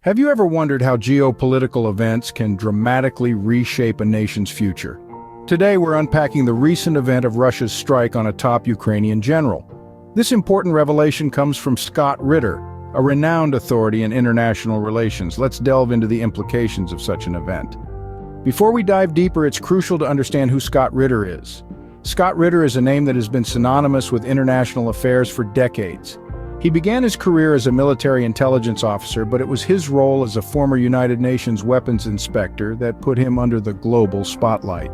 Have you ever wondered how geopolitical events can dramatically reshape a nation's future? Today we're unpacking the recent event of Russia's strike on a top Ukrainian general. This important revelation comes from Scott Ritter, a renowned authority in international relations. Let's delve into the implications of such an event. Before we dive deeper, it's crucial to understand who Scott Ritter is. Scott Ritter is a name that has been synonymous with international affairs for decades. He began his career as a military intelligence officer, but it was his role as a former United Nations weapons inspector that put him under the global spotlight.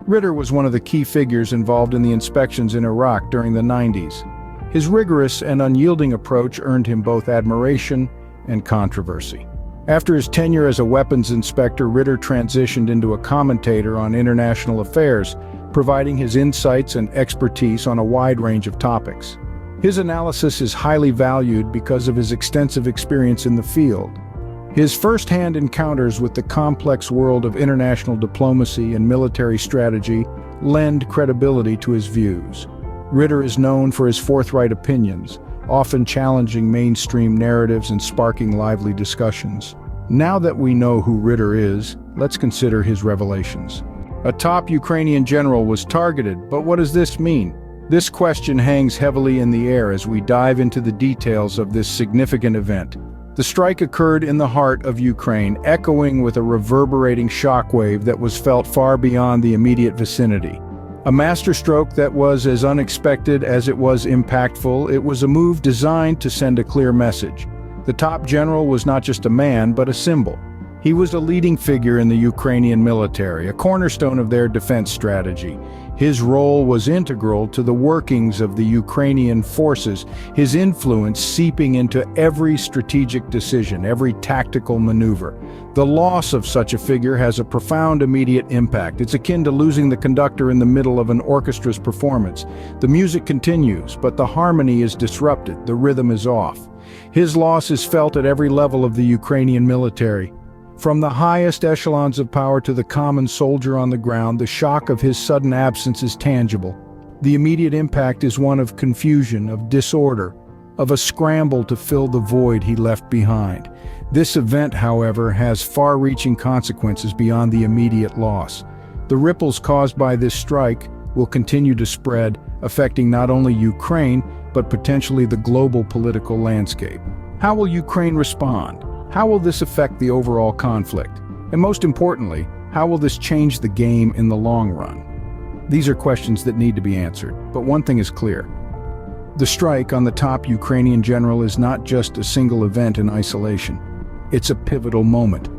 Ritter was one of the key figures involved in the inspections in Iraq during the 90s. His rigorous and unyielding approach earned him both admiration and controversy. After his tenure as a weapons inspector, Ritter transitioned into a commentator on international affairs, providing his insights and expertise on a wide range of topics. His analysis is highly valued because of his extensive experience in the field. His first-hand encounters with the complex world of international diplomacy and military strategy lend credibility to his views. Ritter is known for his forthright opinions, often challenging mainstream narratives and sparking lively discussions. Now that we know who Ritter is, let's consider his revelations. A top Ukrainian general was targeted, but what does this mean? This question hangs heavily in the air as we dive into the details of this significant event. The strike occurred in the heart of Ukraine, echoing with a reverberating shockwave that was felt far beyond the immediate vicinity. A masterstroke that was as unexpected as it was impactful. It was a move designed to send a clear message. The top general was not just a man, but a symbol. He was a leading figure in the Ukrainian military, a cornerstone of their defense strategy. His role was integral to the workings of the Ukrainian forces, his influence seeping into every strategic decision, every tactical maneuver. The loss of such a figure has a profound immediate impact. It's akin to losing the conductor in the middle of an orchestra's performance. The music continues, but the harmony is disrupted, the rhythm is off. His loss is felt at every level of the Ukrainian military. From the highest echelons of power to the common soldier on the ground, the shock of his sudden absence is tangible. The immediate impact is one of confusion, of disorder, of a scramble to fill the void he left behind. This event, however, has far-reaching consequences beyond the immediate loss. The ripples caused by this strike will continue to spread, affecting not only Ukraine, but potentially the global political landscape. How will Ukraine respond? How will this affect the overall conflict? And most importantly, how will this change the game in the long run? These are questions that need to be answered, but one thing is clear. The strike on the top Ukrainian general is not just a single event in isolation. It's a pivotal moment,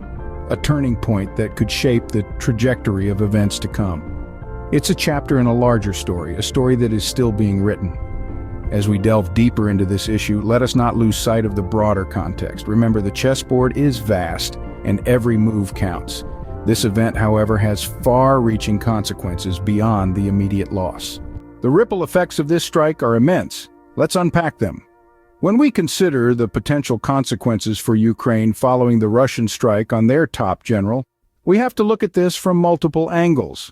a turning point that could shape the trajectory of events to come. It's a chapter in a larger story, a story that is still being written. As we delve deeper into this issue, let us not lose sight of the broader context. Remember, the chessboard is vast, and every move counts. This event, however, has far-reaching consequences beyond the immediate loss. The ripple effects of this strike are immense. Let's unpack them. When we consider the potential consequences for Ukraine following the Russian strike on their top general, we have to look at this from multiple angles.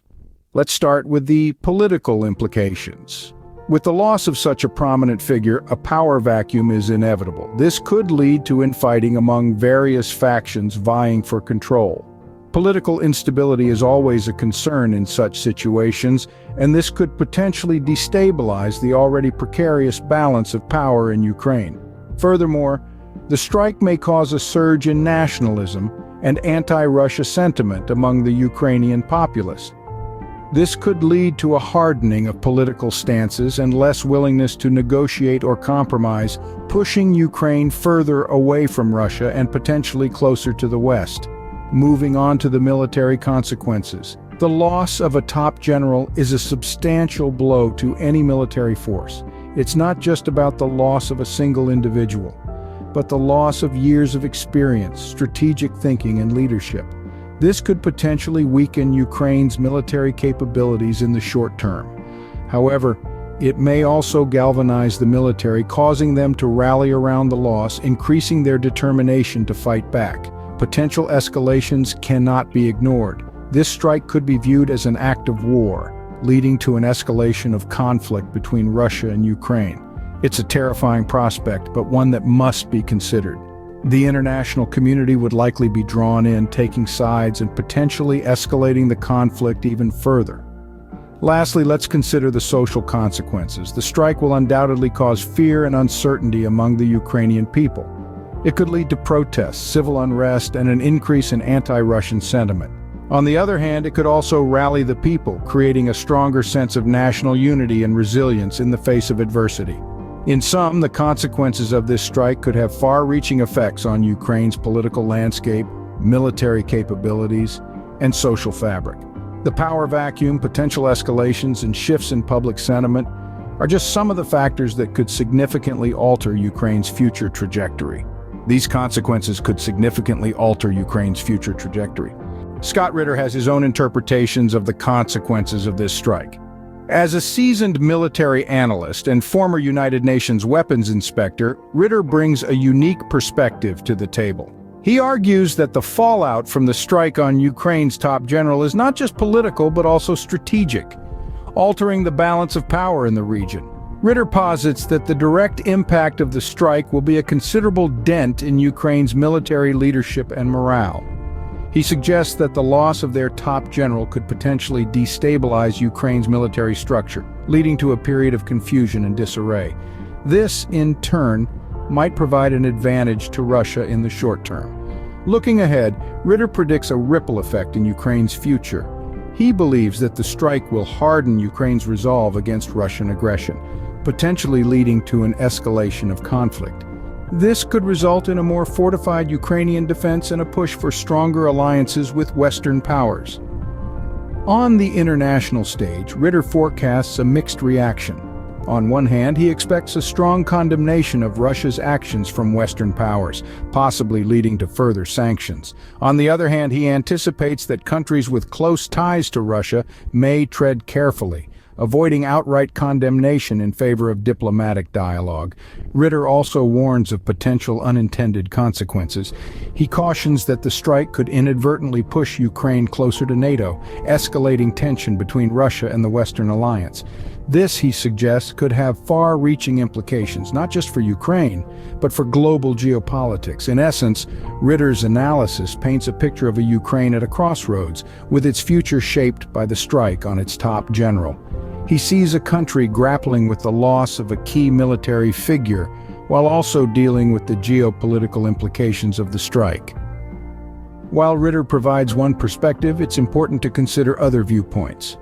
Let's start with the political implications. With the loss of such a prominent figure, a power vacuum is inevitable. This could lead to infighting among various factions vying for control. Political instability is always a concern in such situations, and this could potentially destabilize the already precarious balance of power in Ukraine. Furthermore, the strike may cause a surge in nationalism and anti-Russia sentiment among the Ukrainian populace. This could lead to a hardening of political stances and less willingness to negotiate or compromise, pushing Ukraine further away from Russia and potentially closer to the West. Moving on to the military consequences. The loss of a top general is a substantial blow to any military force. It's not just about the loss of a single individual, but the loss of years of experience, strategic thinking, and leadership. This could potentially weaken Ukraine's military capabilities in the short term. However, it may also galvanize the military, causing them to rally around the loss, increasing their determination to fight back. Potential escalations cannot be ignored. This strike could be viewed as an act of war, leading to an escalation of conflict between Russia and Ukraine. It's a terrifying prospect, but one that must be considered. The international community would likely be drawn in, taking sides and potentially escalating the conflict even further. Lastly, let's consider the social consequences. The strike will undoubtedly cause fear and uncertainty among the Ukrainian people. It could lead to protests, civil unrest, and an increase in anti-Russian sentiment. On the other hand, it could also rally the people, creating a stronger sense of national unity and resilience in the face of adversity. In sum, the consequences of this strike could have far-reaching effects on Ukraine's political landscape, military capabilities, and social fabric. The power vacuum, potential escalations, and shifts in public sentiment are just some of the factors that could significantly alter Ukraine's future trajectory. These consequences could significantly alter Ukraine's future trajectory. Scott Ritter has his own interpretations of the consequences of this strike. As a seasoned military analyst and former United Nations weapons inspector, Ritter brings a unique perspective to the table. He argues that the fallout from the strike on Ukraine's top general is not just political but also strategic, altering the balance of power in the region. Ritter posits that the direct impact of the strike will be a considerable dent in Ukraine's military leadership and morale. He suggests that the loss of their top general could potentially destabilize Ukraine's military structure, leading to a period of confusion and disarray. This, in turn, might provide an advantage to Russia in the short term. Looking ahead, Ritter predicts a ripple effect in Ukraine's future. He believes that the strike will harden Ukraine's resolve against Russian aggression, potentially leading to an escalation of conflict. This could result in a more fortified Ukrainian defense and a push for stronger alliances with Western powers. On the international stage, Ritter forecasts a mixed reaction. On one hand, he expects a strong condemnation of Russia's actions from Western powers, possibly leading to further sanctions. On the other hand, he anticipates that countries with close ties to Russia may tread carefully, avoiding outright condemnation in favor of diplomatic dialogue. Ritter also warns of potential unintended consequences. He cautions that the strike could inadvertently push Ukraine closer to NATO, escalating tension between Russia and the Western alliance. This, he suggests, could have far-reaching implications, not just for Ukraine, but for global geopolitics. In essence, Ritter's analysis paints a picture of a Ukraine at a crossroads, with its future shaped by the strike on its top general. He sees a country grappling with the loss of a key military figure, while also dealing with the geopolitical implications of the strike. While Ritter provides one perspective, it's important to consider other viewpoints.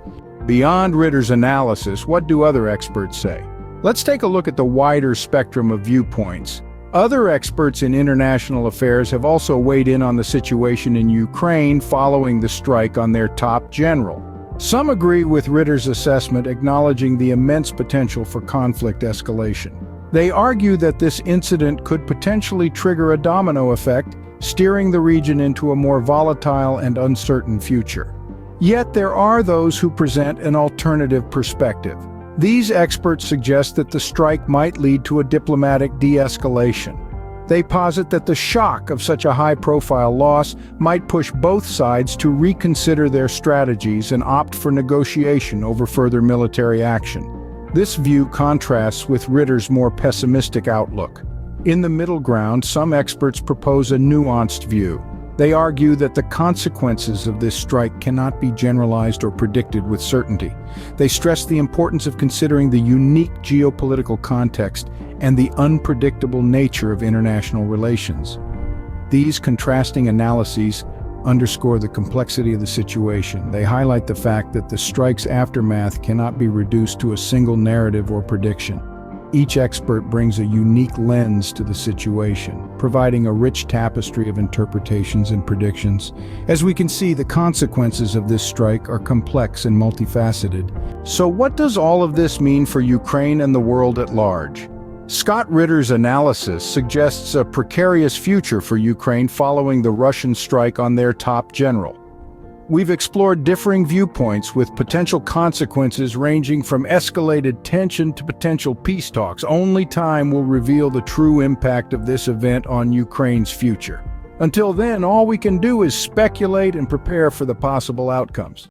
Beyond Ritter's analysis, what do other experts say? Let's take a look at the wider spectrum of viewpoints. Other experts in international affairs have also weighed in on the situation in Ukraine following the strike on their top general. Some agree with Ritter's assessment, acknowledging the immense potential for conflict escalation. They argue that this incident could potentially trigger a domino effect, steering the region into a more volatile and uncertain future. Yet there are those who present an alternative perspective. These experts suggest that the strike might lead to a diplomatic de-escalation. They posit that the shock of such a high-profile loss might push both sides to reconsider their strategies and opt for negotiation over further military action. This view contrasts with Ritter's more pessimistic outlook. In the middle ground, some experts propose a nuanced view. They argue that the consequences of this strike cannot be generalized or predicted with certainty. They stress the importance of considering the unique geopolitical context and the unpredictable nature of international relations. These contrasting analyses underscore the complexity of the situation. They highlight the fact that the strike's aftermath cannot be reduced to a single narrative or prediction. Each expert brings a unique lens to the situation, providing a rich tapestry of interpretations and predictions. As we can see, the consequences of this strike are complex and multifaceted. So what does all of this mean for Ukraine and the world at large? Scott Ritter's analysis suggests a precarious future for Ukraine following the Russian strike on their top general. We've explored differing viewpoints with potential consequences ranging from escalated tension to potential peace talks. Only time will reveal the true impact of this event on Ukraine's future. Until then, all we can do is speculate and prepare for the possible outcomes.